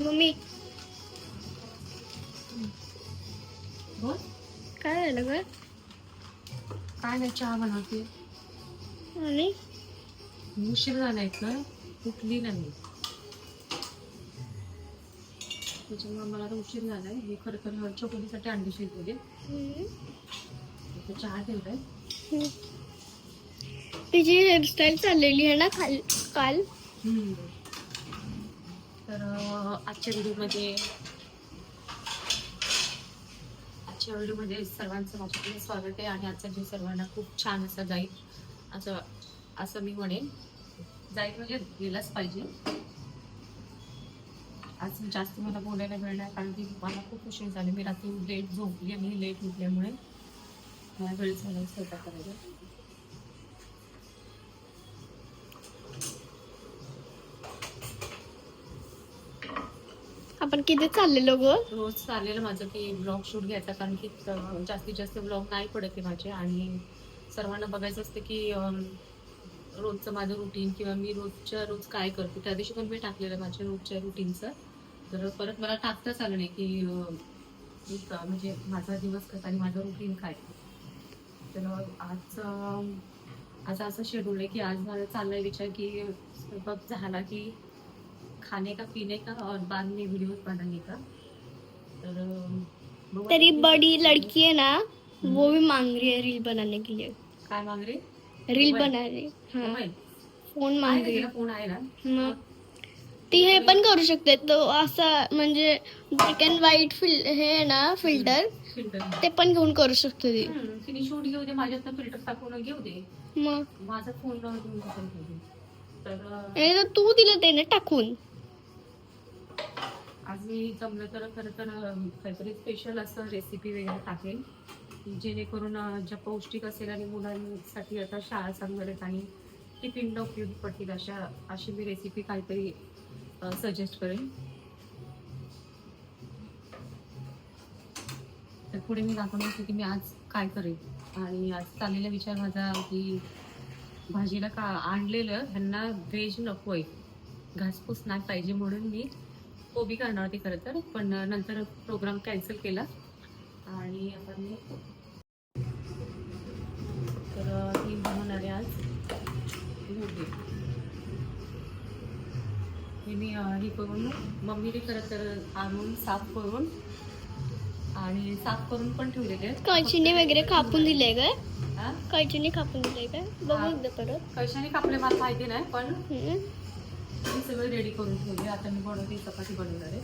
Mummy बोल. काय झालं ग? काय नाही, चहा बनवते. आणि उशीर झालाय का? उठली नाही त्याच्यामुळे मला आता उशीर झालाय. हे खरं तर छोटूसाठी अंडी शिजवले. चहा ठेवलाय. तिची हेअरस्टाईल चाललेली आहे ना काल. तर आजच्या व्हिडिओमध्ये सर्वांचं माझ्याकडे स्वागत आहे. आणि आजचा दिवस सर्वांना खूप छान असा जाईल असं मी म्हणेन. जाईल म्हणजे गेलाच पाहिजे. आज जास्त मला बोलायला वेळ नाही, कारण की मला खूप उशीर झाले. मी रात्री लेट झोपली आणि लेट उठल्यामुळे मला वेळ झाला स्वयंपाक करायला. आपण किती चाललेलो ग? रोज चाललेलं माझं की ब्लॉग शूट घ्यायचा, कारण की जास्तीत जास्त ब्लॉग नाही पडत आहे माझे. आणि सर्वांना बघायचं असतं की रोजचं माझं रुटीन किंवा मी रोजच्या रोज काय करते. त्या दिवशी पण मी टाकलेलं माझ्या रोजच्या रुटीनचं. तर परत मला टाकताच आलं नाही की म्हणजे माझा दिवस कसा आणि माझं रुटीन काय. तर आज असं शेड्यूल आहे की आज मला चाललाय विचार की स्वयंपाक झाला की खाने का पीने का और बाद में वीडियो बनाने का. तर तेरी बड़ी लड़की है ना, वो भी मांग रही है रील बनाने के लिए. काय मांग रे? रील बना रही. हाँ, फोन मांग रही है. फोन आहे ना. मग ती हे पण करू शकते. तो असं म्हणजे ब्लॅक अँड व्हाईट हे आहे ना फिल्टर, ते पण घेऊन करू शकते ती. तिने शूट घेऊ दे, माझ्यात फिल्टर टाकून घेऊ दे. मग माझा फोन घेऊन घेऊ. तर तू दिलं ते ना टाकून. आज मी जमलं तर खरं तर काहीतरी स्पेशल असं रेसिपी वगैरे टाकेल, जेणेकरून ज्या पौष्टिक असेल आणि मुलांसाठी आता शाळा चालू आहेत आणि टिफिनला उपयोगी पडतील अशी मी रेसिपी काहीतरी सजेस्ट करेन. तर पुढे मी दाखवणार की मी आज काय करेन. आणि आज चाललेला विचार माझा की भाजीला का आणलेलं ह्यांना व्हेज नको आहे, घासपूस नाही पाहिजे, म्हणून मी कोबी करणार होती खरं तर. पण नंतर प्रोग्राम कॅन्सल केला आणि आता मी तर ही बनवणार आहे आज कोबी. मी हे करून मम्मीने खरं तर आणून साफ करून पण ठेवलेले आहेत. कैचीने वगैरे कापून दिले का? कैचीने कापून दिले का? बघू दे परत. कैशाने कापले मला माहिती नाही, पण मी सगळं रेडी करून ठेवले. आता मी बनवते, चपाती बनवणार आहे.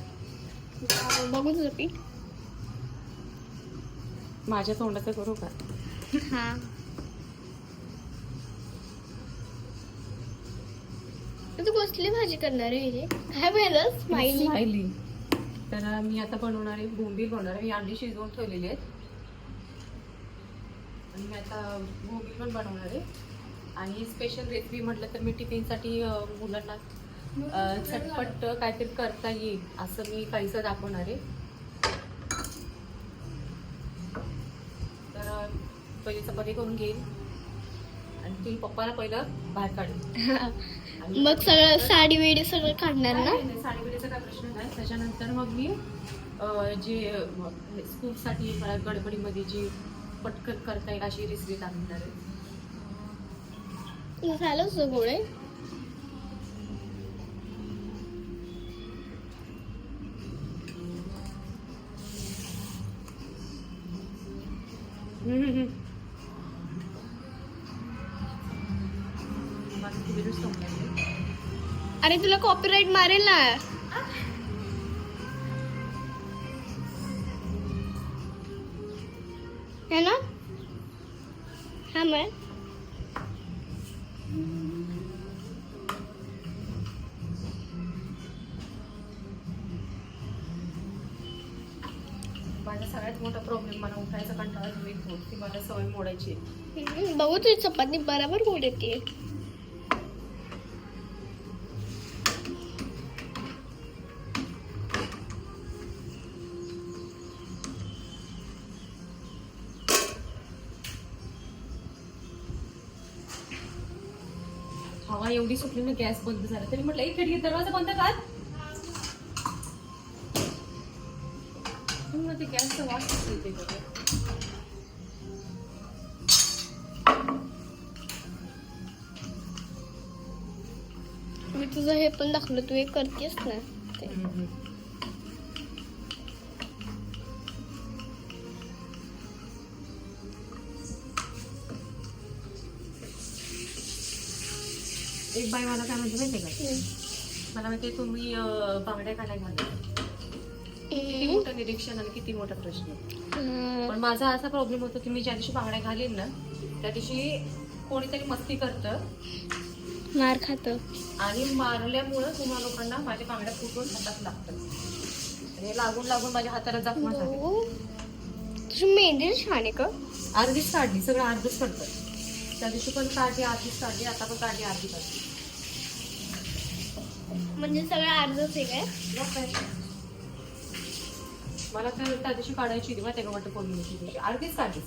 बघू तुझं पीठ. माझ्या तोंडाचं करू का? हा, तू कसली भाजी करणार आहे? काय वेगळं स्माइली. तर मी आता बनवणार आहे बोंबील बनवणार आहे. मी अंडी शिजवून ठेवलेली आहेत आणि मी आता बोंबील पण बनवणार आहे. आणि स्पेशल रेसिपी म्हटलं तर मी टिफिनसाठी मुलांना झटपट काहीतरी करता येईल असं मी काहीसं दाखवणार आहे. तर पहिली चपाती करून घेईल आणि ती पप्पाला पहिलं बाहेर काढेल. मग सगळं साडी वेडी सगळं काढणार ना? साडी वेडीचा काय प्रश्न नाही. त्याच्यानंतर मग मी जे स्कूपसाठी मला गडबडीमध्ये जी पटकन करता येईल अशी रेसिपी दाखवणार आहे. झालं तुझं गोळे? अरे तुला कॉपीराइट मारेल ना. है ना? हा मग माझा सगळ्यात मोठा प्रॉब्लेम मला उठायचा कंटाळा येतो की मला सवय मोडायची. बघू तुझी चपाती बरोबर गोड येते. हवा एवढी सुटली ना, गॅस बंद झाला तरी म्हटलं एक खिडकी दरवाजा बंद कर. ना ते गॅसचं वास येते बघा. मी तुझं हे पण दाखवलं, तू एक करतेस ना ते. एक बाई मला काय म्हणते माहितीये का, मला म्हणते तुम्ही बांगड्या का नाही घालत. किती मोठं निरीक्षण आणि किती मोठा प्रश्न. पण माझा असा प्रॉब्लेम होतो की मी ज्या दिवशी बांगड्या घालीन ना त्या दिवशी कोणीतरी मस्ती करतं, मार खातं, आणि मारल्यामुळं तुम्हा लोकांना माझ्या बांगड्या फुटून हातात लागतात. हे लागून लागून माझ्या हाताला जखमा झाली. हो. तुझी मेहंदी छान आहे का? अर्धीच काढली, सगळं अर्धच पडतं. त्या दिवशी पण काढली, अर्धीच काढली, आता पण काढली, अर्धी काढली. म्हणजे सगळं अर्धच आहे काय? मग काय? मला तर त्या दिवशी काढायची होती माहिती का, वटपौर्णिमेची दिवशी अर्धीच काढली.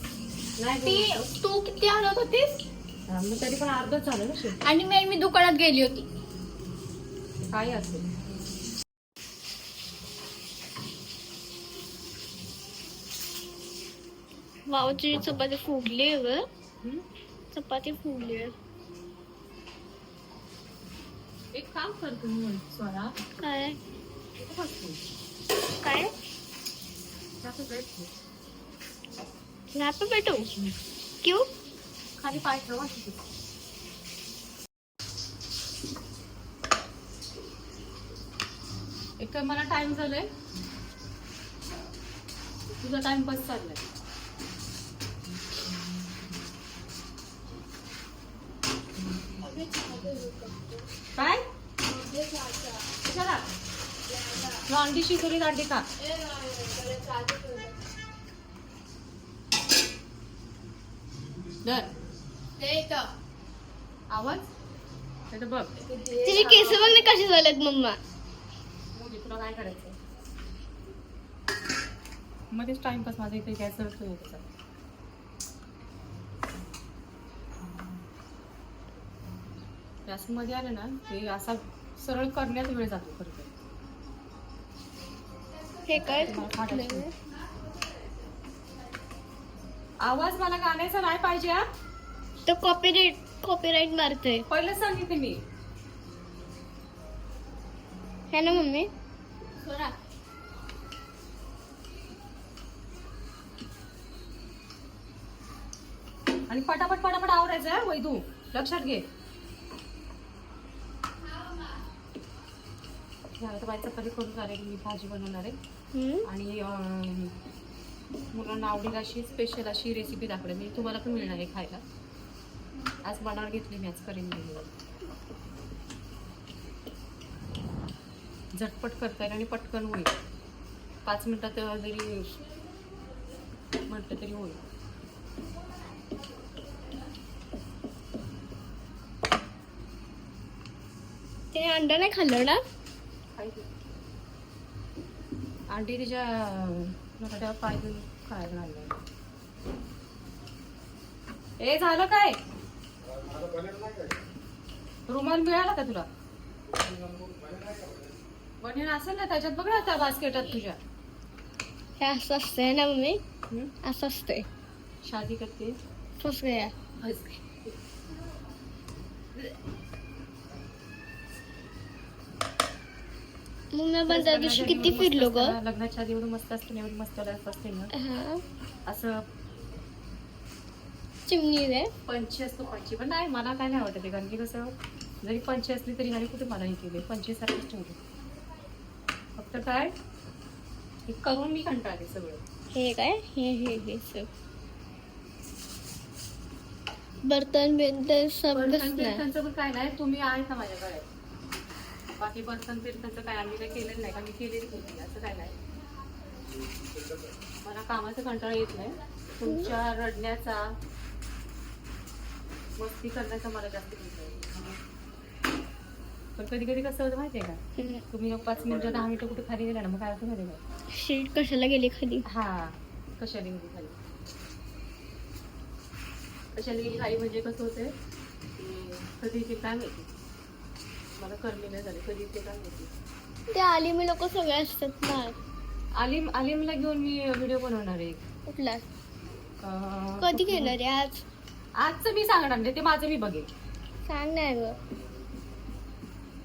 नाही ती बोलत. तू किती आणत होतीस? मग तरी पण अर्धच झालं ना शेवटी. आणि मी दुकानात गेली होती. काय असेल. वावची चपाती फुगली आहे ग. हम्म? चपाती फुगली आहे. एक काम कर तुम्ही स्वरा, काय इथं बस तू. काय जास्त वेळ ठेव. यहाँ पे बैठो क्यों? खाली पाय ठेवा तिथे. एक तर मला टाइम झालाय, तुझा टाइम बस चाललाय. काय कशाला तू अंडी शिकवली अंडी का? दर आवाज नाही बघ. तिचे केस बघ ना कसे झालेत मम्मा. मोदी तुला काय करायचं मध्येच टाइमपास माझा इथे गॅस जळतोय त्याचा. गॅस मध्ये आलं ना ते असा सरळ करण्यात वेळ जातो खरं तर. हे काय आवाज मला गाण्याचा नाही पाहिजे हा. तो कॉपीराइट मारतोय पहिलं सांगितलं मी. है ना मम्मी? आणि पटापट पटापट आवरायचं आहे वैदू, लक्षात घे. आता बाई चपाती करून झाले, मी भाजी बनवणार आहे आणि मुलांना आवडेल अशी स्पेशल अशी रेसिपी दाखवली मी, तुम्हाला पण मिळणार आहे खायला. आज बनावर घेतली मी, आज करेन मी. झटपट करता येईल आणि पटकन होईल. 5 मिनिटात जरी म्हटलं तरी होईल. ते अंडा नाही खाल्लं ना? अंडी तिच्या नकट्यावर पाय देऊन खायला लागलाय. ए झालं काय? रुमाल मिळाला का तुला? बनेन असेल ना त्याच्यात, बघ ना त्या बास्केटात तुझ्या. हे असं असतंय ना मम्मी? असं असतंय. शादी करते फस गया. मग मी त्या दिवशी किती फिरलो ग. लग्नाच्या आधी एवढं मस्त असतं, एवढं मस्त असते ना. असं चिमणी रे पंची असतो, पंची पण नाही मला काय नाही आवडत ते. कारण की कसं जरी पंची असली तरी ह्याने कुठे मला हे केले, पंचीसारखंच ठेवले. फक्त काय हे करून मी कंटाळले सगळं. हे काय हे सब बर्तन बिर्तन सब त्यांचं पण काय नाही. तुम्ही आहे का माझ्याकडे? बाकी बर्तन बिर्तनचं काय आम्ही काही केलेलं नाही का, मी केलेली होती असं काय नाही. मला कामाचा कंटाळा येत नाही, तुमच्या रडण्याचा मस्ती करण्याचा मला जास्त कंटाळा येतो. पण कधी कधी कसं होतं माहितीये का, तुम्ही 5 मिनिटं 10 मिनिटं कुठे खाली गेला ना, मग काय होतं माहितीये का, शीट कशाला गेली खाली. हा कशाला गेली खाली, कशाला गेली खाली म्हणजे कसं होतंय कधी ते काय माहिती मला करले नाही झाले, कधी ते काय माहिती. ते आली मी लोक सगळे असतात ना. आलिमला घेऊन मी व्हिडिओ बनवणार आहे. कुठला अं, कधी घेणार आहे आज आजचं मी सांगणार नाही, ते माझं मी बघेन. सांग नाही ग.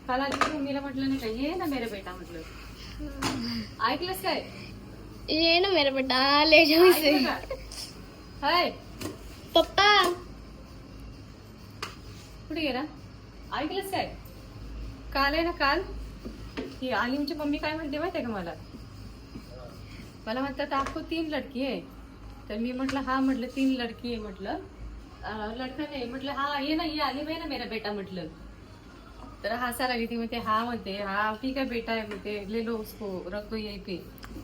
काल आधी मम्मीला म्हटलं नाही का, ये ना मेरे बेटा म्हटलं. ऐकलंस काय? ये ना मेरा बेटा ले जाओ इसे. ऐकलं का? हाय पप्पा कुठे गेला? ऐकलंस काय? काल आहे ना, काल ही आलिमची मम्मी काय म्हणते माहितीये का मला म्हणतात आपको 3 लडकी आहे. तर मी म्हटलं हा, म्हटलं 3 लडकी आहे म्हटलं. लडका नाही म्हटलं, हा ये ना, ये आलिम आहे ना मेरा बेटा म्हटलं. तर हसा लागली ती, म्हणते हा, म्हणते हा ठीक आहे बेटा आहे, म्हणते ले लो उसको रख दो यही पे.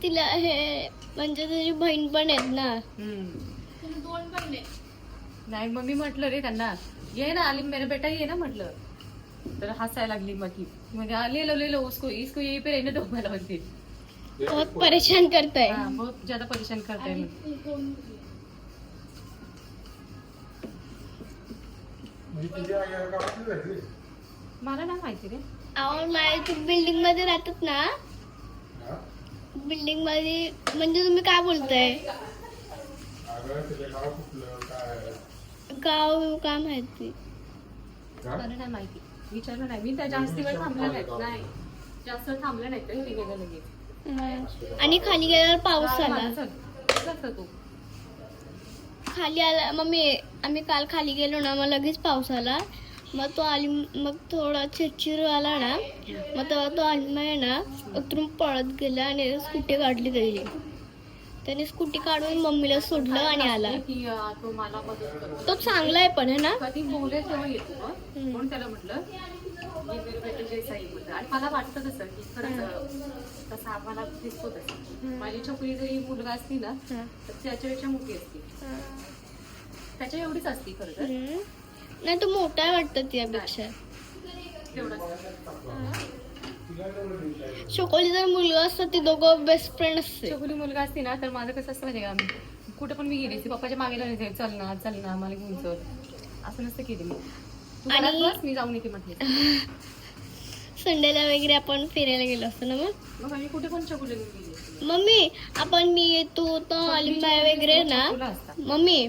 तिला हे म्हणजे तुझी बहीण पण आहेत ना. दोन बहिणी नाही. मग मी म्हटलं रे त्यांना, ये ना आलिम मेरा बेटा ये ना म्हटलं. तर हसायला लागली मग ती, म्हणजे ले लो उसको इसको यही पे रहने दो मला म्हणते. बहुत परेशान करताय. हाँ, बहुत ज्यादा परेशान करता है. मला नाही माहिती रे. आपण माझ्या बिल्डिंग मध्ये राहतात ना, बिल्डिंग मध्ये म्हणजे तुम्ही काय बोलताय? गाव काय माहिती? मला नाही माहिती, विचारलं नाही मी. त्या जास्त वेळ थांबल्या नाही, जास्त थांबल्या नाही तर गेलं लगेच. आणि खाली गेल्यावर पाऊस आला. चल तू खाली आला मम्मी, आम्ही काल खाली गेलो ना, मग लगेच पाऊस आला. मग तो आली, मग थोडा चिरचिर आला ना, मग तेव्हा तो आली आहे ना, उतरून पळत गेला आणि स्कूटी काढली त्याची. त्याने स्कूटी काढून मम्मीला सोडलं आणि आला. की तो मला मदत करतो. तो चांगला आहे पण है ना. कधी बोलेल तेव्हा येतो मग. म्हणून त्याला म्हटलं ये मेरे बेटे जैसा ही म्हटलं. आणि मला वाटतं तसं की खरंच तसं आम्हाला दिसतो तसं. माझी छोकरी जरी मुलगा असती ना, तर त्याच्यापेक्षा मोठी असती, त्याच्या एवढीच असती खरं तर. नाही तो मोठा आहे वाटतं त्यापेक्षा. शोकोली जर मुलगा असतं ते दोघं बेस्ट फ्रेंड असते. छोकरी मुलगा असती ना, तर माझं कसं असतं माहिती का, कुठे पण मी गेली ती पप्पाच्या मागे लागली, चल ना मला घेऊन चल, असं नसतं केली मी. तू घरात बस, मी जाऊन येते म्हटले. संडेला वगैरे आपण फिरायला गेलो असतो ना. मग आम्ही कुठे पण छोकरी घेऊन गेली. मम्मी आपण मी तू तो अलिंबाई वगैरे ना, मम्मी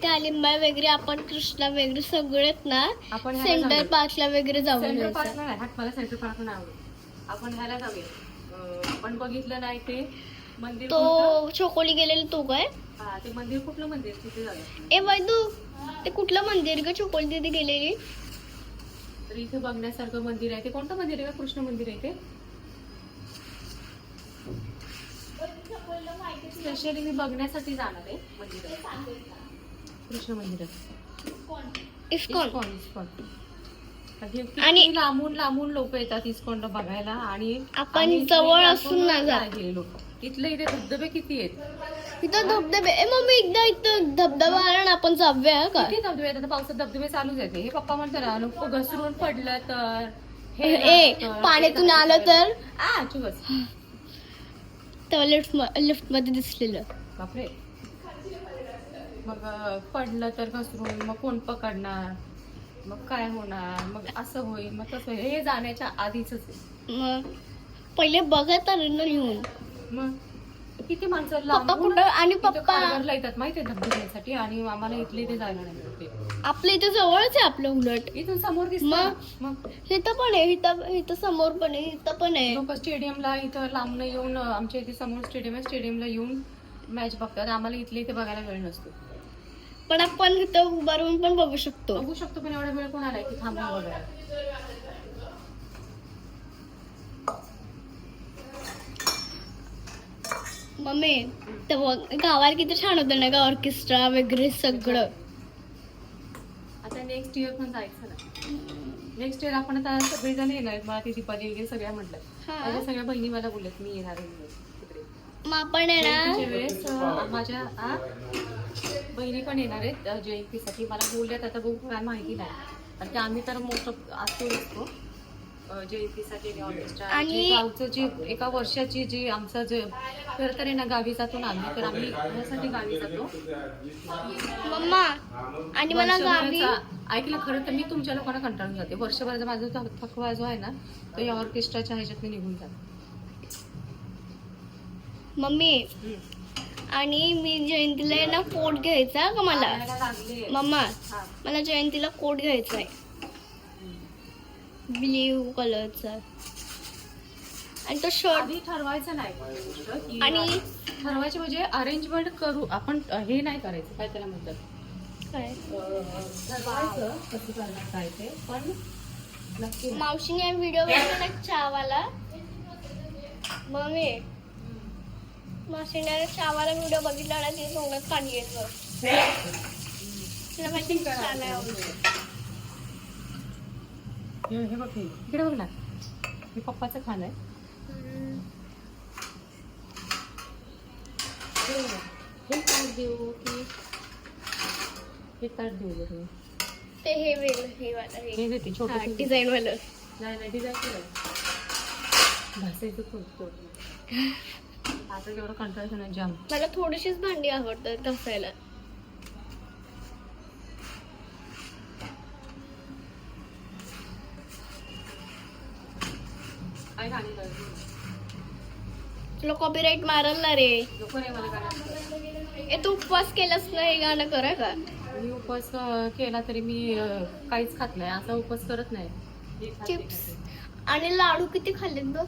त्या अलिंबाई वगैरे आपण कृष्णा वगैरे सगळेत ना, आपण सेंटर पार्कला वगैरे जाऊन सेंटर यायचं. पार्कला नाही, मला सेंटर पार्क नाही आवडत. आपण ह्याला जाऊया. आपण बघितलं नाही ते मंदिर, तो छोकोली गेलेली तो काय? हा, ते मंदिर कुठलं मंदिर, तिथे जाऊया. ए वैदू, ते कुठलं मंदिर ग छोकोली तिथे गेलेली? तर इथे बघण्यासारखं मंदिर आहे. ते कोणतं मंदिर आहे का? कृष्ण मंदिर आहे ते. स्पेशली मी बघण्यासाठी जाणार आहे मंदिरात, कृष्ण मंदिरात. इस्कॉन. आणि लांबून लोक येतात इस्कॉनला बघायला. आणि आपण जवळ असून ना जात. इथले इथे धबधबे किती आहेत. इथं धबधबे. ए मम्मी एकदा इथं धबधबा आला ना, आपण जाऊया का? किती धबधबे आहेत आता, पावसात धबधबे चालूच आहेत. हे पप्पा म्हणतात ना, नको घसरून पडलं तर, ए पाण्यातून आलं तर. बस तेव्हा लिफ्ट मध्ये दिसलेलं. बापरे. मग पडलं तर घसरून, मग कोण पकडणार, मग काय होणार, मग असं होईल, मग तसं होईल. हे जाण्याच्या आधीच आहे. मग पहिले बघा तर लिहून. मग किती माणसं पप्पा कुठं आणि पप्पा कारवारला येतात माहितीये धबधब्यासाठी, आणि आम्हाला इथले इथे जायला नाही मिळते. आपल्या इथे जवळच आहे आपलं उलट. इथून समोर दिसत. मग इथं पण आहे, इथं समोर पण आहे, इथं पण आहे. लोक स्टेडियमला इथं लांबनं येऊन, आमच्या इथे समोर स्टेडियम आहे, स्टेडियमला येऊन मॅच बघतात. आम्हाला इथले इथे बघायला वेळ नसतो. पण आपण इथं उभारून पण बघू शकतो. पण एवढा वेळ कोणाला आहे की थांबून बघायला. मम्मी तेव्हा गावाला किती छान होतं ना का, ऑर्केस्ट्रा वगैरे सगळं. आता नेक्स्ट इयर पण जायचं ना. नेक्स्ट इयर आपण आता सगळेजण येणार आहेत. मला ती दीपाली वगैरे सगळ्या म्हटलं. माझ्या सगळ्या बहिणी मला बोलत मी येणार आहे तिकडे. मग आपण येणार वेळेस माझ्या बहिणी पण येणार आहेत जयंतीसाठी. मला बोलल्यात, आता बघू काय माहिती नाही. कारण की आम्ही तर मोस्ट ऑफ असतो जयंतीसाठी ऑर्केस्ट्रा. आणि गावचं जे एका वर्षाची जी आमचं जे खरं तर आहे ना, गावी जातो ना आम्ही, तर आम्ही ह्यासाठी गावी जातो मम्मा. आणि मला गावी ऐकलं खरं तर मी तुमच्या लोकांना कंटाळून जाते. वर्षभराचा माझा थकवा जो आहे ना, तो या ऑर्केस्ट्राच्या ह्याच्यात निघून जातो. मम्मी हम्म. आणि मी जयंतीला आहे ना कोट घ्यायचा का मला आणायला लागली. मम्मा हा. मला जयंतीला कोट घ्यायचा आहे ब्ल्यू कलरचा आणि तो शर्ट आधी ठरवायचं नाही गोष्ट की आणि ठरवायचे म्हणजे अरेंजमेंट करू आपण, हे नाही करायचं, काय त्याला म्हणतात, काय ठरवायचं कसं करणार काय ते, पण नक्की मावशीने व्हिडिओ बघितला ना चहावाला मम्मी मावशीने चहावाला व्हिडिओ बघितला ना ते तोंडात पाणी येतं तिला माहिती चहा नाही आवडत. हे बघ, हे इकडे बघ ना, हे पप्पाचं खाणं आहे. हे ताट देऊ की हे ताट देऊ बरं? ते हे वेगळं हे वाला हे देते छोटं डिझाईन वालं नाही नाही डिझाईन केलं घासायचं खूप आता तेवढं कंटाळचं नाही जाम. मला थोडीशीच भांडी आवडतात घासायला. काय गाणी करायचं तुला कॉपीराईट मारल ना रे. नको रे मला गाणं. ए तू उपवास केलास ना हे गाणं करा का मी उपवास केला तरी मी काहीच खात नाही, असा उपवास करत नाही. हे खाते, चिप्स खाते. आणि लाडू किती खाल्लेत बघ.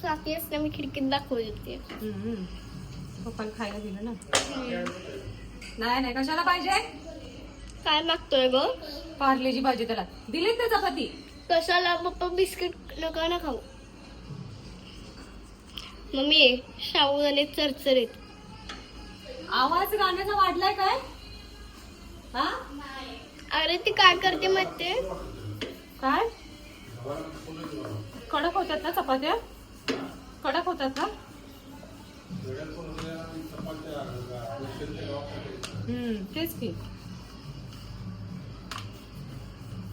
साथी असते मी खिडकीत दाखवत होते. पप्पाला खायला दिलं ना. नाही नाही कशाला पाहिजे, काय मागतोय ग पार्लेजी पाहिजे त्याला, दिलीत ना चपाती. कशाला पप्पा बिस्किट नका ना खाऊ. मम्मी साबुदाणे चरचरीत. आवाज गाण्याचा वाढलाय काय? हा अरे ती काय करते माहितीये काय कडक होतात ना चपात्या, कडक होतात ना. तेच की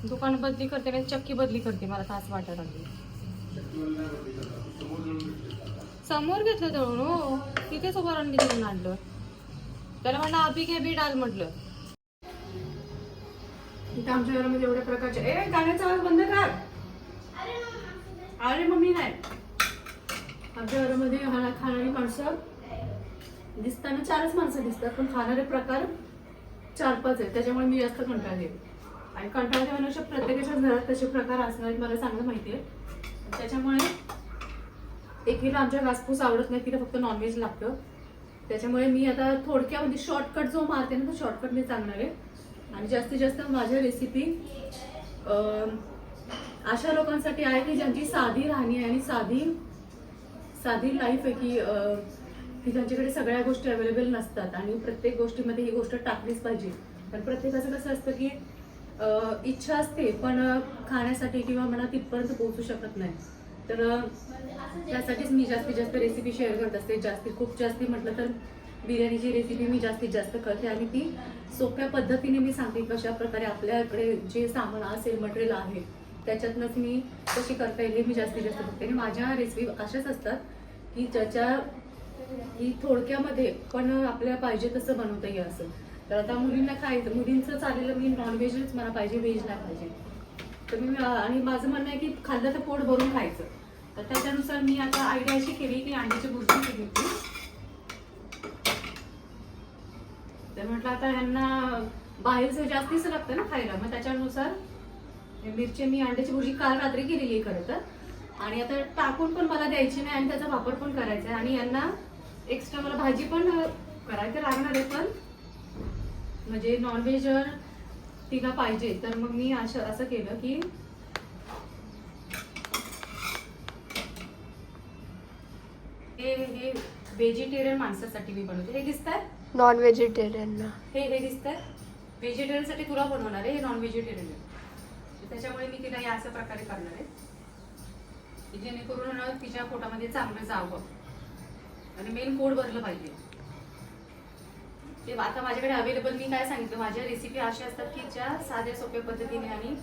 दुकान बदली करते का चक्की बदली करते, मला तास वाटायला लागली. समोर घेतलं दळून, हो तिथेच उभारणी करून आणलं. त्याला म्हणलं अभि घे बी डाल म्हटलं. इथं आमच्या घरामध्ये एवढ्या प्रकारचे, ए गाण्याचा आवाज बंद कर. अरे मम्मी नाही, आमच्या घरामध्ये खाणारी माणसं दिसताना 4च माणसं दिसतात, पण खाणारे प्रकार 4-5 आहेत. त्याच्यामुळे मी जास्त कंटाळते. आणि कंटाळते म्हणण्यापेक्षा प्रत्येकाच्या घरात तसे प्रकार असणार मला चांगलं माहिती आहे. त्याच्यामुळे एकीला आमच्या घासपूस आवडत नाही, तिला फक्त नॉनव्हेज लागतं. त्याच्यामुळे मी आता थोडक्यामध्ये शॉर्टकट जो मारते ना तो शॉर्टकट मी सांगणार आहे. आणि जास्तीत जास्त माझ्या रेसिपी अशा लोकांसाठी आहे की ज्यांची साधी राहणी आहे आणि साधी लाईफ आहे, की त्यांच्याकडे सगळ्या गोष्टी अवेलेबल नसतात आणि प्रत्येक गोष्टीमध्ये ही गोष्ट टाकलीच पाहिजे. पण प्रत्येकाचं कसं असतं की इच्छा असते पण खाण्यासाठी किंवा मला तिथपर्यंत पोहोचू शकत नाही. तर त्यासाठीच मी जास्तीत जास्त रेसिपी शेअर करत असते. खूप जास्ती म्हटलं तर बिर्याणीची रेसिपी मी जास्तीत जास्त करते आणि ती सोप्या पद्धतीने मी सांगते कशा प्रकारे आपल्याकडे जे सामान असेल, मटेरियल आहे त्याच्यातनंच मी कशी करता येईल हे मी जास्तीत जास्त बघते. आणि माझ्या रेसिपी अशाच असतात की की थोडक्यामध्ये पण आपल्याला पाहिजे तसं बनवता येईल असं. तर आता मुलींना खायचं, मुलींचं चालेलं मी नॉनव्हेजच मला पाहिजे, व्हेज नाही पाहिजे. तर मी आणि माझं म्हणणं आहे की खाल्लं तर पोट भरून खायचं. तर त्याच्यानुसार मी आता आयडिया अशी केली की अंड्याची भुर्जी केली होती. तर म्हटलं आता ह्यांना बाहेरचं जास्तीच लागतं ना खायला, मग त्याच्यानुसार मिरची मी अंड्याची भुर्जी काल रात्री केलेली खरं तर. आणि आता टाकून पण मला द्यायची नाही आणि त्याचा वापर पण करायचा आहे. आणि यांना एक्स्ट्रा मला भाजी पण करायचं लागणार आहे, पण म्हणजे नॉनव्हेज जर तिला पाहिजे तर मग मी असं केलं की हे व्हेजिटेरियन माणसासाठी मी बनवते. हे दिसतात नॉन व्हेजिटेरियन हे दिसतात व्हेजिटेरियन साठी तुला बनवणार आहे, हे नॉन व्हेजिटेरियन आहे. त्याच्यामुळे मी तिला या अशा प्रकारे करणार आहे की जेणेकरून तिच्या पोटामध्ये चांगलं जावं आणि मेन पोट भरलं पाहिजे. ते आता माझ्याकडे अवेलेबल मी काय सांगितलं, माझ्या रेसिपी अशा असतात की ज्या साध्या सोप्या पद्धतीने आणि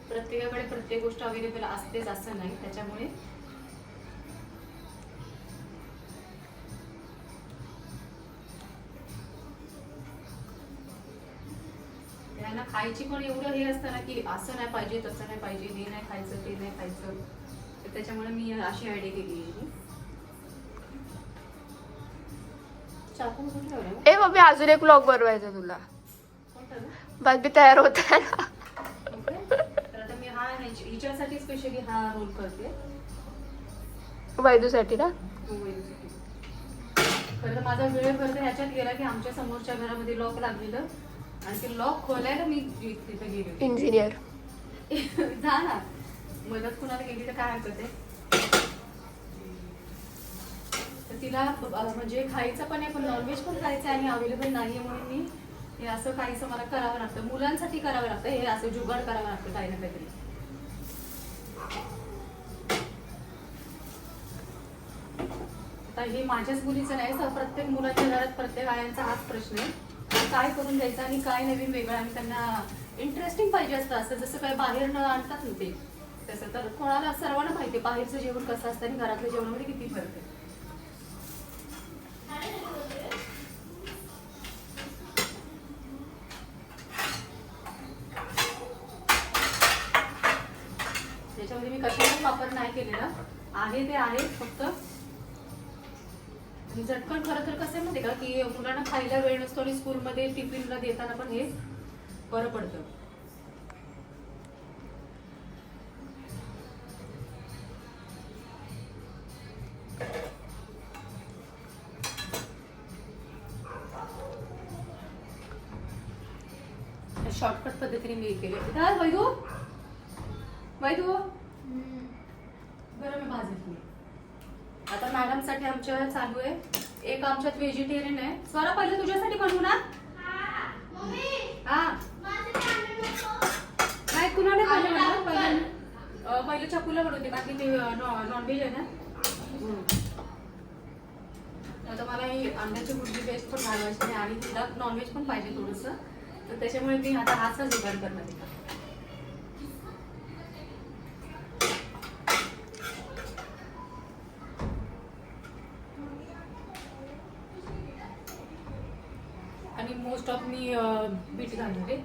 प्रत्येकाकडे प्रत्येक गोष्ट अवेलेबल असतेच असं नाही. त्याच्यामुळे ह्यांना खायची पण एवढं हे असतं ना की असं नाही पाहिजे, तसं नाही पाहिजे, हे नाही खायचं, ते नाही खायचं. तर त्याच्यामुळे मी अशी आयडिया केली आहे. चाकू कुठे ठेवलं? ए मम्मी अजून एक व्लॉग बनवायचा तुला. बस मी तयार होत आहे ना. तर आता मी हा हिच्यासाठी स्पेशली हा रोल करते. वैदूसाठी ना. खरं तर माझा वेळ करते ह्याच्यात गेला की आमच्या समोरच्या घरामध्ये लॉक लागलेलं आणि ते लॉक खोलायला मी तिथे गेले. इंजिनियर जा ना, मदत कुणाला गेली तर काय हरकत आहे. तर तिला म्हणजे खायचं पण आहे, पण नॉनव्हेज पण खायचं आहे आणि अवेलेबल नाही आहे म्हणून मी हे असं काहीसं मला करावं लागतं. मुलांसाठी करावं लागतं, हे असं जुगाड करावं लागतं काही ना काहीतरी. आता हे माझ्याच मुलीचं नाही, प्रत्येक मुलाच्या घरात प्रत्येक आयांचा हाच प्रश्न आहे, काय करून द्यायचं आणि काय नवीन वेगळं. आणि त्यांना इंटरेस्टिंग पाहिजे असतं, असं जसं काय बाहेर न आणतात ना ते तसं. तर कोणाला सर्वांना माहिती आहे बाहेरचं जेवण कसं असतं आणि घरातल्या जेवणामध्ये किती फरक आहे. त्याच्यामध्ये मी कशाचाच वापर नाही केलेला आहे, ते आहे फक्त. आणि झटकन खरं तर कसं आहे माहिती का की मुलांना खायला वेळ नसतो आणि स्कूलमध्ये टिफिनला देताना पण हे बरं पडतं. शॉर्टकट पद्धतीने मी केले. वैदू वैदू बरं मी भाजत नाही. आता मॅडमसाठी आमच्या चालू आहे, एक आमच्यात व्हेजिटेरियन आहे. स्वरा पहिले तुझ्यासाठी बनवू ना. हा काय कुणाला पहिले चकुला बनवते बाकी ते नॉनव्हेज आहे ना. आता मला ही अंड्याची भुर्जी बेस्ट पण घालवायची आणि तिला नॉनव्हेज पण पाहिजे थोडंसं, तर त्याच्यामुळे मी आता हाच जुगाड करणार आहे. आणि मोस्ट ऑफ मी बीट घालणार आहे,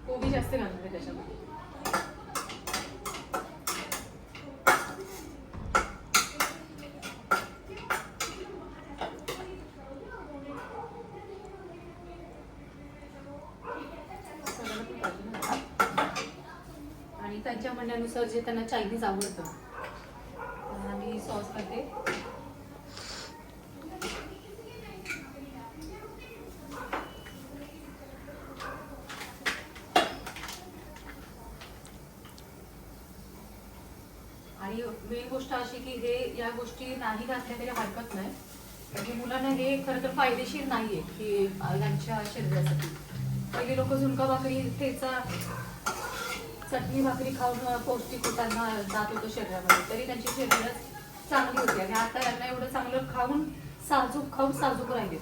कोबी जास्त घालणार आहे त्याच्यामध्ये. आणि त्यांच्या म्हणण्यानुसार जे त्यांना चायनीज आवडतं आम्ही सॉस करते. आणि मेन गोष्ट अशी की हे या गोष्टी नाही घातल्या तरी हरकत नाही, म्हणजे मुलांना हे खरं तर फायदेशीर नाहीये की यांच्या शरीरासाठी. पहिले लोक झुणका भाकरी, ठेचा, चटणी भाकरी खाऊन पौष्टिक त्यांना जात होतं शरीरामध्ये, तरी त्यांची शरीर चांगली होती. आणि आता यांना एवढं चांगलं खाऊन साजूक राहिले.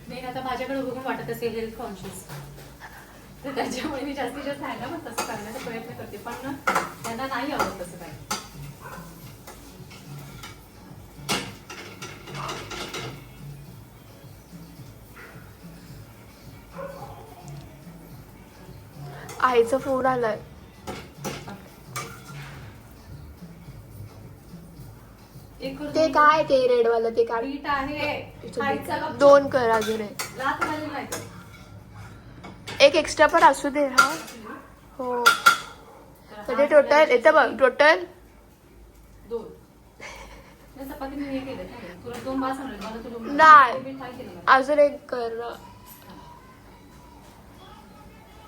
मेन आता माझ्याकडे बघून वाटत असेल हेल्थ कॉन्शियस, तर त्याच्यामुळे मी जास्तीत जास्त आहे ना पण तसं करण्याचा प्रयत्न करते, पण त्यांना नाही आवडत तसं काय. आईचा फोन आलाय. ते काय ते रेडवाला ते काय बीट आहे, 2 कर अजून आहे. लात घालून नाही. एक एक्स्ट्रा पण असू दे. हा हो म्हणजे टोटल येतं बघ, टोटल 2. चपाती मी हे केलं तुला 2 बास होणार मला. तुला नाही अजून एक कर.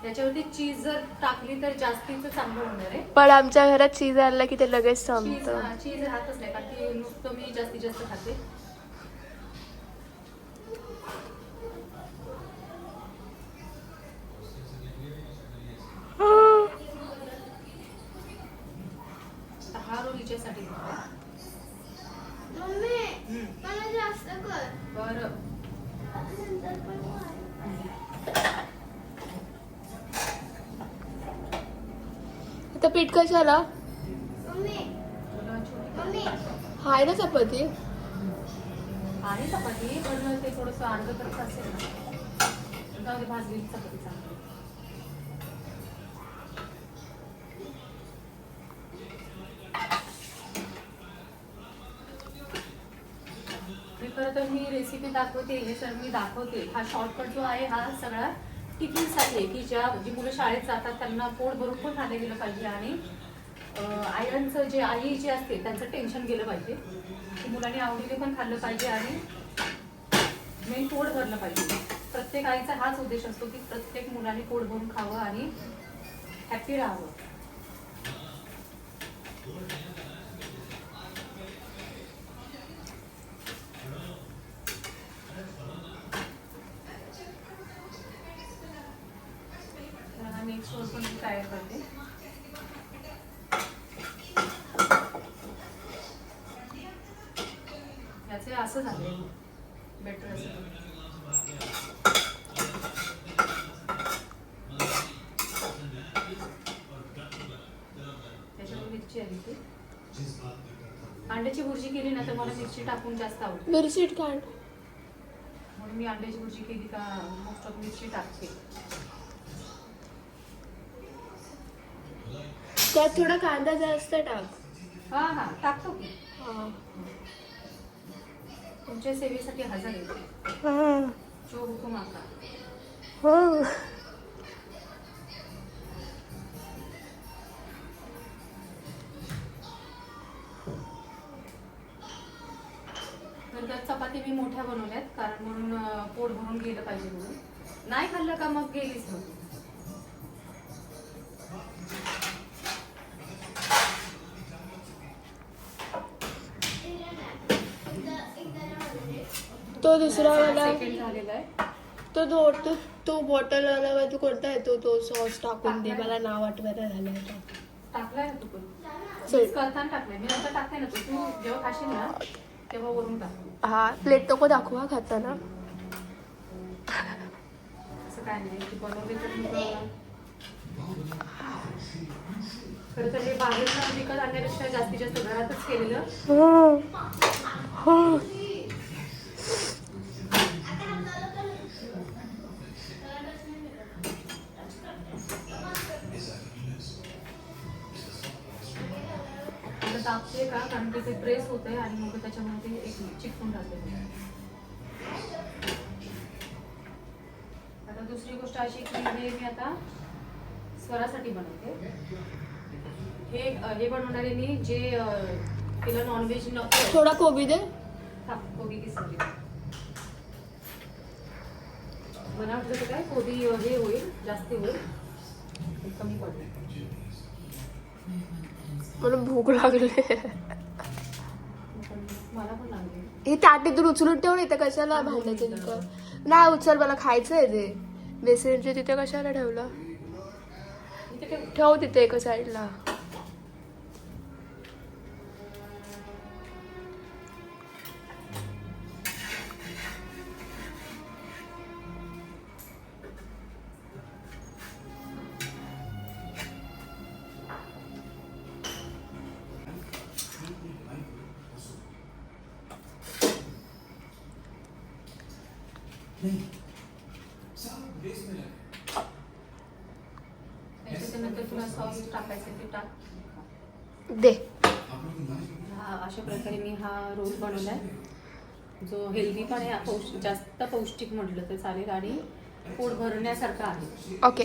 त्याच्यावरती चीज जर टाकली तर जास्तीच चांगलं होणार आहे. पण आमच्या घरात चीज आणलं की ते लगेच संपतं. चीज राहतच नाही कारण की नुसतं मी जास्तीत जास्त खाते. हा रोल हिच्यासाठी बरं. आता पीठ कशाला. हाय ना चपाती. आणि चपाती पण ते थोडंसं अर्ध करत असेल ना, जाऊ दे, भाजलेली चपाती चांगली. खरं तर मी रेसिपी दाखवते, हे सर मी दाखवते. हा शॉर्टकट जो आहे हा सगळा टिफिनसाठी आहे, की जी मुलं शाळेत जातात त्यांना पोट भरून पण खाल्लं गेलं पाहिजे आणि आयरनचं जे आई जे असते त्यांचं टेन्शन गेलं पाहिजे, की मुलांनी आवडीने पण खाल्लं पाहिजे आणि मेन पोट भरलं पाहिजे. प्रत्येक आईचा हाच उद्देश असतो की प्रत्येक मुलाने पोट भरून खावं आणि हॅपी राहावं. नेक्स्ट रोल पण मी तयार करते. याचे असं झाले बेटर असं. त्याच्यावर मिरची आली ती. अंड्याची भुर्जी केली ना तर मला मिरची टाकून जास्त आवडते. मिरची काढ. म्हणून मी अंड्याची भुर्जी केली का मोस्ट ऑफ मिरची टाकते. त्यात थोडा कांदा जास्त टाक. हा हा टाकतो की. हा. तुमच्या सेवेसाठी हजर आहे. हा. जो हुकुम आका. हो. तर चपाती मी मोठ्या बनवल्यात कारण म्हणून पोट भरून गेलं पाहिजे म्हणून. नाही खाल्लं का मग गेलीच मग. तो दुसरा वाला सेकंड झालेला आहे. तो बॉटल वाला तू कोणता आहे तो सॉस टाकून दे. मला नाव आठवायला झालं. टाकलाय ना तू पण. करताना टाकलाय मी, नंतर टाकते ना. तू जेव्हा खाशील ना तेव्हा वरून टाक. हा प्लेट नको दाखवा खाताना. असं काय नाही की बनवले तर मग खरं तर हे बाहेर विकत आणण्यापेक्षा जास्तीत जास्त घरातच केलेलं. तापते का कारण की ते प्रेस होते आणि मग त्याच्यामध्ये एक चिकटून राहते. आता दुसरी गोष्ट अशी की हे मी आता स्वरासाठी बनवते. हे बनवणारे मी जे तिला नॉनव्हेज नको. थोडा कोबी दे. कोबी की सब्जी मला वाटलं तर काय कोबी हे होईल जास्त होईल कमी पडलं. मला भूक लागली. मला पण लागली. हे ताटीतून उचलून ठेवून इथे कशाला भांडायचं तिथं. नाही उचल मला खायचंय ते. बेसनचे तिथे कशाला ठेवलं. ठेव तिथे एका साईडला. त्याच्यानंतर तुला सॉस टाकायचं ते टाक. दे. अशा प्रकारे मी हा रोल बनवलाय जो हेल्दी पण आहे. जास्त पौष्टिक म्हटलं तर चालेल आणि पोट भरण्यासारखा आहे. ओके.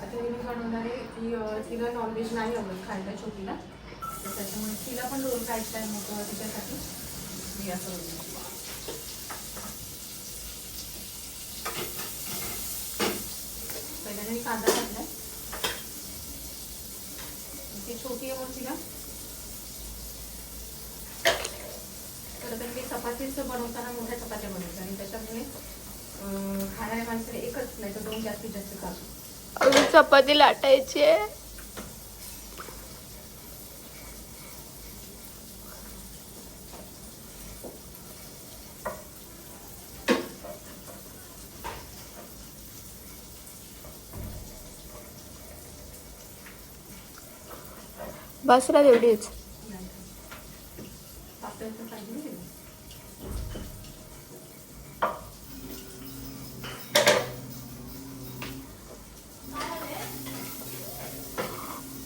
आता मी बनवणार आहे की तिला नॉनव्हेज नाही आवडत खायला छोटीला, तर त्याच्यामुळे तिला पण रोल खायचा आहे. मग तिच्यासाठी मी असं पहिल्यांदा मी कांदा टाकलाय. ती छोटी आहे म्हणून तिला खरं तर मी चपातीच बनवताना मोठ्या चपात्या बनवते आणि त्याच्यामुळे खाणाऱ्या माणसाने एकच नाही तर 2 जास्तीत जास्त खातो. अजून चपाती लाटायची आहे. बस ना एवढीच. तर पाहिजे नाही.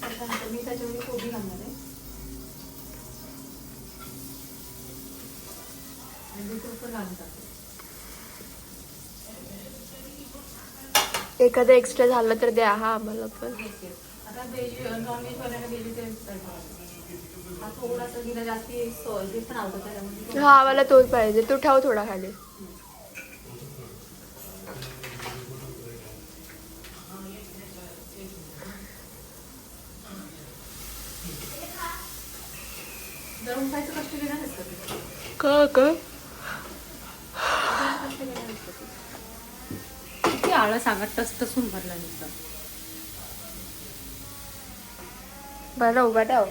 त्याच्यानंतर मी त्याच्यामध्ये कोबी घालणार आहे आणि बीटरूट पण घालून टाकते. एखादं एक्स्ट्रा झालं तर द्या हा आम्हाला पण. आता व्हेज नॉनव्हेज वाल्याला व्हेजिटेबल हा थोडासा तिला जास्ती हे पण आवडतं त्याच्यामध्ये. हा मला तोच पाहिजे. तू ठेव थोडा खाली. दळून खायचं कष्ट घेणार असतं ते. का कष्ट घेणार असतं ते. किती आळं सांगत टसून भरला नुसतं. बरं उभा ठेव.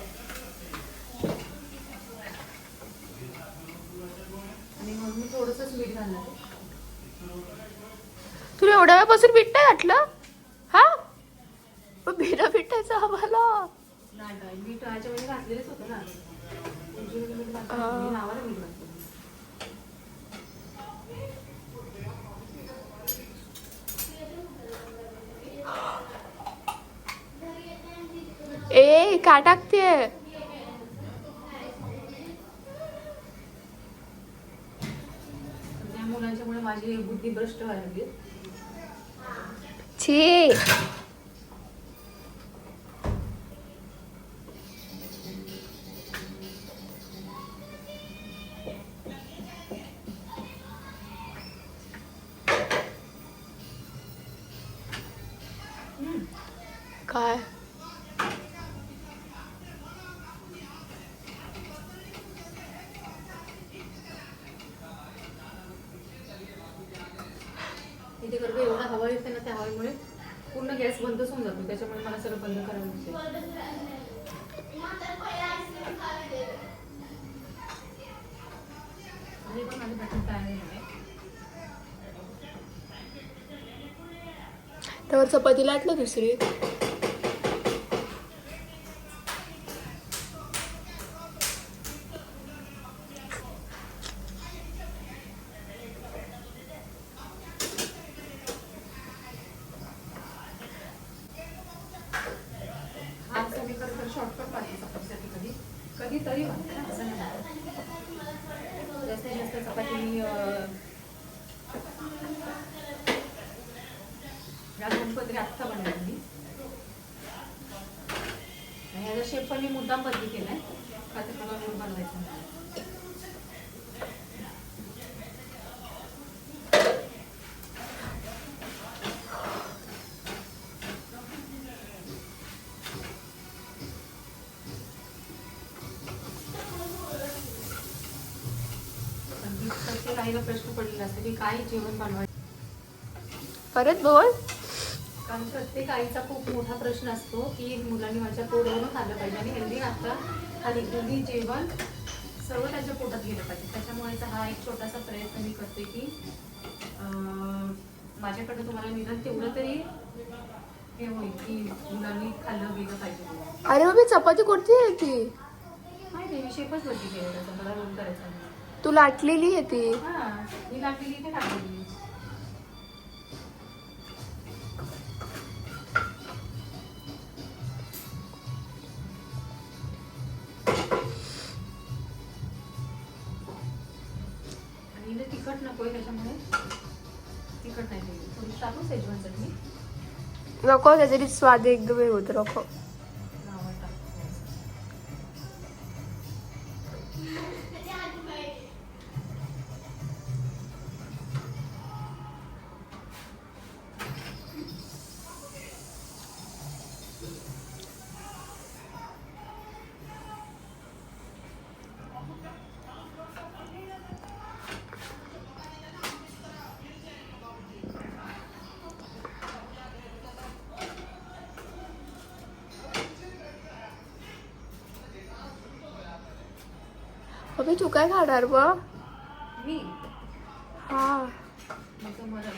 आणि मग मी थोडंसंच मीठ घालणार आहे. तुला एवढ्या वेळापासून बीट नाही घातलं हा? बिना बिटायचं आम्हाला. नाही मीठ ह्याच्यामध्ये घातलेलंच होतं ना. मीठ घातलं मी नावाला मीठ घातलं. ए का टाकतेय? त्या मुलांच्यामुळे माझी बुद्धी भ्रष्ट व्हायला लागली. छी. काय इथे करतो एवढा हवा येते ना, त्या हवेमुळे पूर्ण गॅस बंदच होऊन जातो. त्याच्यामुळे मला सगळं बंद करावं लागते. आणि पण माझं बॅटर तयार आहे. त्यावर चपाती लाटलं दुसरी. शॉर्टकट पाहिजे चपातीसाठी कधी कधीतरी म्हणते ना, असं नाही. जास्तीत जास्त चपाती मी या 2 पदरी आत्ता बनवली मी. आणि याचा शेप पण मी मुद्दाम बदली केलाय का ते मला रोल बनवायचा नाही. प्रत्येक आईला प्रश्न पडलेला असतो की काय जेवण बनवायचं. परत बोल. कारण प्रत्येक आईचा खूप मोठा प्रश्न असतो की मुलांनी माझ्या पोटावरून खाल्लं पाहिजे आणि हेल्दी नाश्ता आणि हेल्दी जेवण सर्व त्यांच्या पोटात गेलं पाहिजे. त्याच्यामुळे हा एक छोटासा प्रयत्न मी करते की माझ्याकडनं तुम्हाला निदान तेवढं तरी हे होईल की मुलांनी खाल्लं गेलं पाहिजे. अरे मग मी चपाती कोणती आहे ती? माहिती आहे, शेपच वरती केलं त्याचा मला रोल करायचा. तू लाटलेली आहे ती. हा मी लाटलेली इथे टाकलेली. आणि इथे तिखट नकोय त्याच्यामुळे तिखट नाही दिली. थोडी टाकू शेजवान चटणी. नको त्याच्यात स्वाद एकदम हे होत. नको नावाला टाकू. अबे तू काय खाणार मग? मी हा मग मला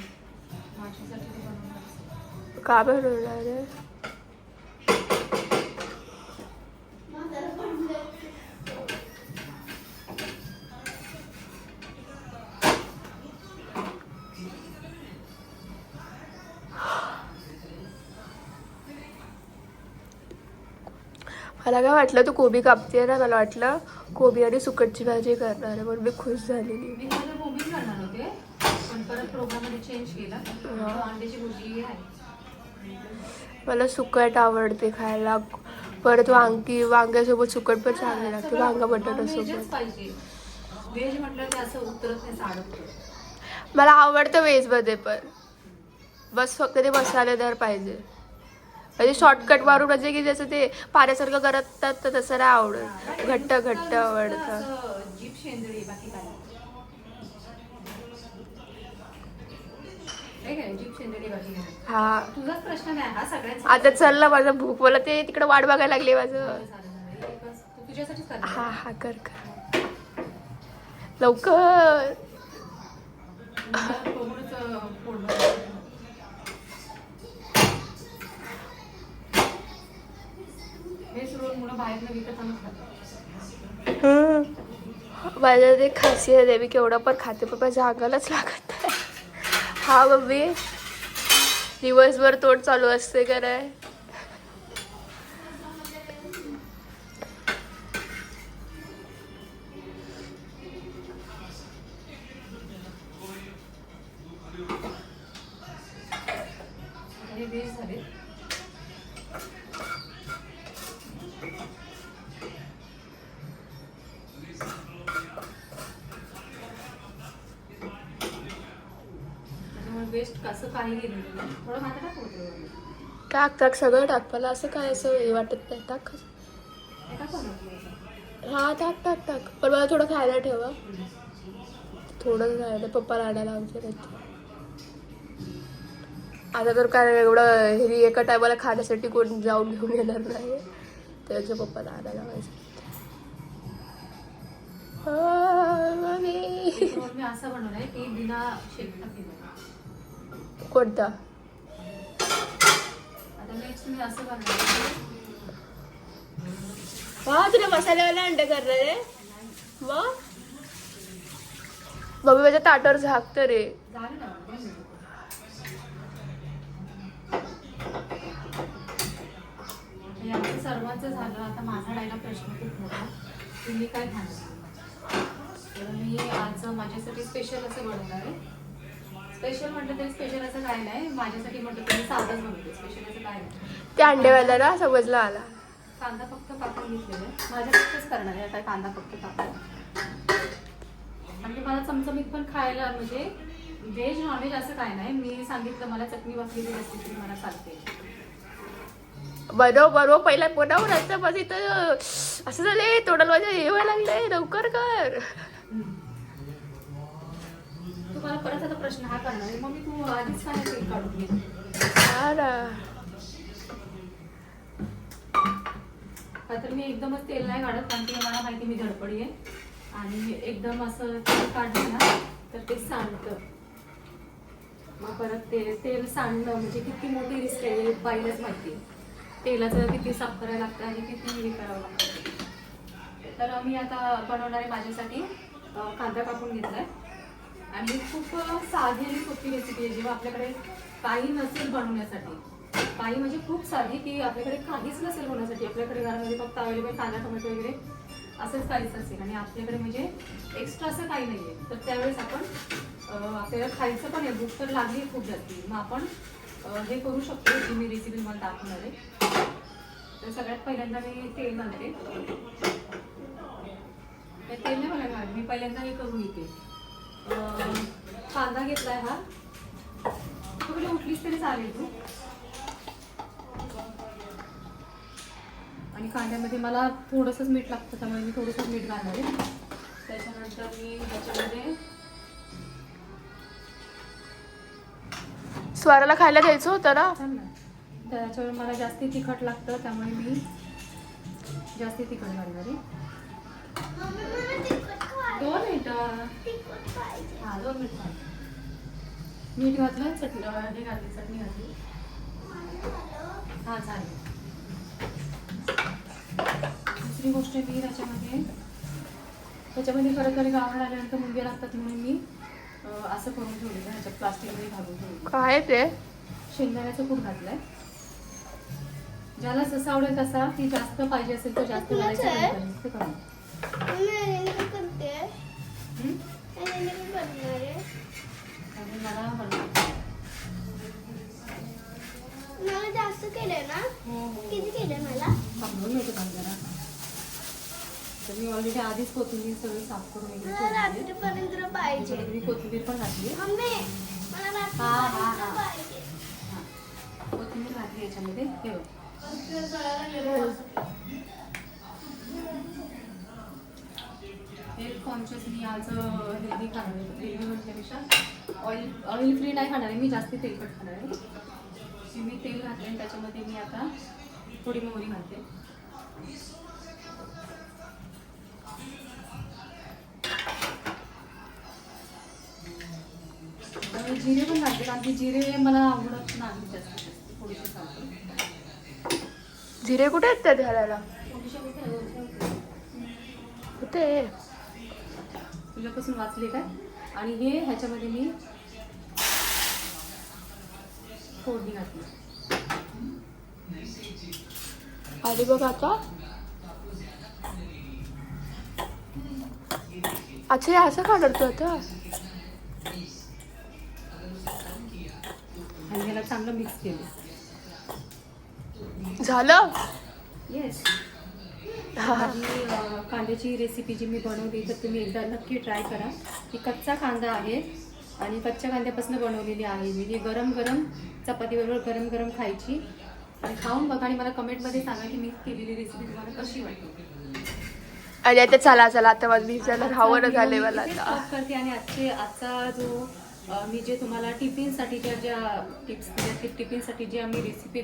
माझ्यासाठी ते बनवणार. का बनवणार आहे? मला काय वाटलं तू कोबी कापते ना, मला वाटलं कोबी आणि सुकटची भाजी करणार आहे, म्हणून मी खुश झालेली. मी माझं कोबीच करणार होते पण परत प्रोग्राममध्ये चेंज केला. तो अंड्याची भुर्जी आहे. मला सुकट आवडते खायला, परत वांग्यासोबत सुकट पण चांगली लागते, वांगा बटाटा व्हेजच सोबत. पाहिजे. व्हेज म्हटलं ते असं उतरत नाही, साडत. मला आवडतं व्हेजमध्ये पण, बस फक्त ते मसालेदार पाहिजे. म्हणजे शॉर्टकट मारून म्हणजे की जसं ते पाण्यासारखं करतात तर तसं नाही आवडत, घट्ट घट्ट आवडतं. जीभ शेंदडी, बाकी काय जीभ शेंदडी बाकी काय. हा तुझाच प्रश्न नाही हा सगळ्यांचा. आता चल ना, माझं भूक, मला ते तिकडे वाट बघायला लागली माझं. तुझ्यासाठीच कर. हा हा कर कर लवकर. हेच रोल मुलं बाहेरनं विकत आणून खातात. माझ्या ते खासियत आहे, मी केवढं पण खाते पण माझ्या अंगालाच लागत नाही. हा मम्मी, दिवसभर तोंड चालू असते का नाही. हे व्हेज झाले. वेस्ट कसं काही गेलं नाही. थोडं मात्र टाक होतं. टाक टाक सगळं टाक, मला असं काय असं हे वाटत नाही. टाक एका पण हा टाक टाक टाक, पण मला थोडं खायला ठेवा. थोडं खायला पप्पाला आणायला आमच्या नाही. आता तर काय एवढं हे एका टायमाला खाण्यासाठी कोण जाऊन घेऊन येणार नाही, त्याच्या पप्पाला आणायला लावायचं. मी असं बनवलंय की बिना शेकटा केलं. कोणता? आता नेक्स्ट मी असं बनवलं. हा तुला मसाल्यावाला अंडे करणार आहे मग? मम्मी माझ्या ताटावर झाकतं रे. झालं ना. याचं सर्वांचं झालं. आता माझा राहिला प्रश्न खूप मोठा, तुम्ही काय खाणार. तर मी आज माझ्यासाठी स्पेशल असं बनवणार आहे. स्पेशल म्हटलं तरी स्पेशल असं काय नाही, माझ्यासाठी म्हटलं तरी साधंच बनवते. स्पेशल असं काय नाही. ते अंडेवाला ना समजला आला. कांदा फक्त कापून घेतलेला आहे. माझ्यासाठीच करणार आहे आता कांदा फक्त कापून. आणि मला चमचमीत पण खायला, म्हणजे व्हेज नॉनव्हेज असं काय नाही. मी सांगितलं मला चटणी भाकरीची रेसिपी मला चालते. बरोबर पहिला बनव नंतर बस. इथं असं झालंय तोंडाला माझ्या येवायला लागलंय, लवकर कर. तुम्हाला परत आता प्रश्न हा करणार आहे, मग मी तू आधीच काय तेल काढून घे. तर मी एकदमच तेल नाही काढत, कारण की मला माहिती मी धडपडी आहे. आणि एकदम असं तेल काढलं ना तर ते सांडतं. मग परत तेल सांडणं म्हणजे किती मोठी रिस्क आहे बाईलाच माहिती. तेलाचं किती साफ करायला लागतं आणि किती हे करावं लागतं. तर मी आता बनवणार आहे माझ्यासाठी कांदा कापून घेतलाय. आणि खूप साधी आणि सोपी रेसिपी आहे. जेव्हा आपल्याकडे काही नसेल बनवण्यासाठी, काही म्हणजे खूप साधी, की आपल्याकडे काहीच नसेल बनवण्यासाठी, आपल्याकडे घरामध्ये फक्त अवेलेबल कांदा टोमॅटो वगैरे असंच काहीच असेल आणि आपल्याकडे म्हणजे एक्स्ट्रा असं काही नाही आहे, तर त्यावेळेस आपण आपल्याला खायचं पण आहे, भूक तर लागली खूप जास्ती, मग आपण हे करू शकतो. जी मी रेसिपी मला दाखवणार आहे. तर सगळ्यात पहिल्यांदा मी तेल घालते. तेल नाही मला घाल, मी पहिल्यांदा हे करून घेते. कांदा घेतलाय हा. तुला उठलीस तरी चालेल तू. आणि कांद्यामध्ये मला थोडंसंच मीठ लागतं, त्यामुळे मी थोडंसं मीठ घालणार आहे. त्याच्यानंतर मी ह्याच्यामध्ये स्वराला खायला द्यायचं होतं ना. त्याच्यावर मला जास्ती तिखट लागतं, त्यामुळे मी जास्ती तिखट घालणार आहे. 2 मिनिटं. हा 2 मिनिटं. मीठ घातलं, हे घातली, चटणी घातली. हा चालेल. दुसरी गोष्ट मी त्याच्यामध्ये खरं तरी गावण आल्यानंतर मुंगे लागतात, म्हणून मी असं करून ठेवलेलं, ह्याच्यात प्लास्टिकमध्ये घालून ठेवलेलं. काय ते? शेंगदाण्याचं कूट घातलंय. ज्याला जसं आवडेल तसा, ती जास्त पाहिजे असेल तर जास्त कुणाचं घालायचं, आहे? कमी करायचं ते कमी. मम्मी आईने काय करते हम्म? आईने काय करणार आहे आणि मला बनवायचं. मला जास्त केलंय ना किती केलंय मला थांबवून येते जरा. तर मी ऑलरेडी आधीच कोथिंबीर सगळी साफ करून मला वगैरे रात्रीपर्यंत पाहिजे मी कोथिंबीर पण घातली. मम्मी मला हा, हा, रात्रीपर्यंत हा. पाहिजे कोथिंबीर घातली याच्यामध्ये. हे बघ. हेल्थ कॉन्शियस मी आज हेल्दी खाणार आहे. हेल्दी म्हटल्यापेक्षा ऑइल फ्री नाही खाणार आहे मी, जास्त तेलकट खाणार आहे. मी तेल घातले आणि त्याच्यामध्ये मी आता थोडी मोहरी घालते. आणि जिरे पण घालते, कारण की जिरे मला आवडत नाही जास्त. थोडीशी घालते. जिरे कुठे आहेत त्यात घालायला? थोडीशी घालते. कुठे? तुझ्यापासून वाचले काय? आणि हे ह्याच्यामध्ये मी फोडणी घातली. आधी बघ आता. अच्छा, हे असं का करतो आता? आणि ह्याला चांगलं मिक्स केलं. झालं? येस. माझी कांद्याची रेसिपी जी मी बनवली तर तुम्ही एकदा नक्की ट्राय करा. ही कच्चा कांदा आहे आणि कच्च्या कांद्यापासून बनवलेली आहे. मी गरम गरम चपातीबरोबर गरम गरम खायची. आणि खाऊन बघा आणि मला कमेंटमध्ये सांगा की मी केलेली रेसिपी तुम्हाला कशी वाटली. आणि आता चला आता माझं भिजायला राहावं झालंय मला आता. स्टॉप करते आणि आजचा जो मी जे तुम्हाला टिफिनसाठीच्या ज्या टिप्स दिल्या, टिफिनसाठी जे आम्ही रेसिपी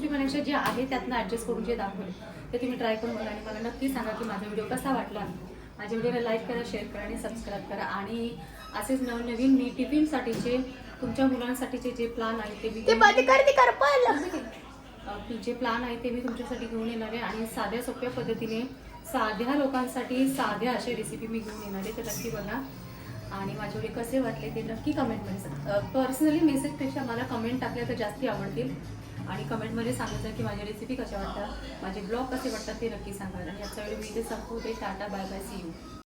बनायच्या जे आहे त्यातनं ॲडजस्ट करून जे दाखवले ते तुम्ही ट्राय करून बघा आणि मला नक्की सांगा की माझा व्हिडिओ कसा वाटला. माझ्या व्हिडिओला लाईक करा, शेअर करा आणि सबस्क्राईब करा. आणि असेच नवनवीन मी टिफिनसाठीचे तुमच्या मुलांसाठीचे जे प्लॅन आहे ते मी जे प्लॅन आहे ते मी तुमच्यासाठी घेऊन येणार आहे. आणि साध्या सोप्या पद्धतीने साध्या लोकांसाठी साध्या अशा रेसिपी मी घेऊन येणार आहे. तर नक्की बघा आणि माझे व्हिडिओ कसे वाटले ते नक्की कमेंटमध्ये सांगा. पर्सनली मेसेजपेक्षा मला कमेंट टाकल्या तर जास्ती आवडतील. आणि कमेंटमध्ये सांगायचं की माझ्या रेसिपी कशा वाटतात, माझे ब्लॉग कसे वाटतात ते नक्की सांगा. आणि आजचा व्हिडिओ मी इथे संपवते. Tata, bye bye, see you.